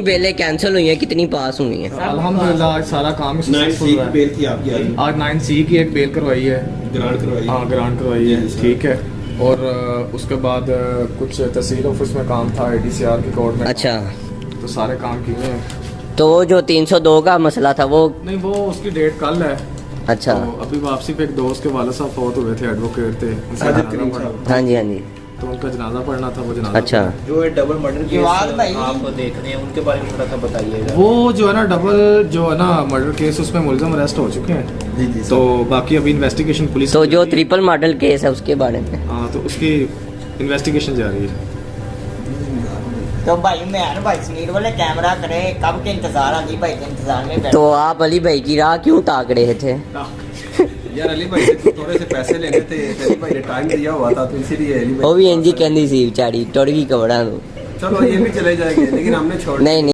बेलें कैंसिल हुई हैं, कितनी पास हुई हैं? अल्हम्दुलिल्लाह सारा काम सक्सेसफुल हुआ है। बेल थी आपकी आज आज 9C की एक बेल करवाई है, ग्रांट करवाई। हाँ ग्रांट करवाई है, ठीक है। और उसके बाद कुछ तहसील ऑफिस में काम था, ADCR की कोर्ट में। अच्छा, तो सारे काम किए हैं। तो वो जो 302 का मसला था वो? नहीं, वो उसकी डेट कल है। अच्छा, तो अभी वापसी पे एक दोस्त के वाले साहब फौत हुए थे, एडवोकेट थे, उनका साजिद जनाजा करीम पढ़ा। साहब। हाँ जी हाँ जी। तो उनका जनाजा पढ़ना था, वो जनाजा अच्छा, पढ़ा। जो ये डबल मर्डर जवाब केस भाई। आप देख रहे हैं उनके बारे में थोड़ा सा बताइएगा। वो जो है ना डबल जो है ना मर्डर केस, उसमें मुलजम अरेस्ट हो चुके हैं। जी जी तो बाकी अभी इन्वेस्टिगेशन पुलिस तो जो ट्रिपल मॉडल केस है उसके बारे में? हाँ, तो उसकी इन्वेस्टिगेशन जारी है। तो भाई मैं भाई समीर वाले कैमरा करे, कब के इंतजार अली भाई के इंतजार में बैठे। तो आप अली भाई की राह क्यों ताक रहे थे? यार अली भाई से थोड़े से पैसे लेने थे, अली भाई ने टाइम दिया हुआ था तो इसीलिए अली भाई वो भी इंजी कहनी सी बेचारी टुट गई कपड़ा तो। चलो ये भी चले जाएंगे लेकिन हमने छोड़ नहीं नहीं।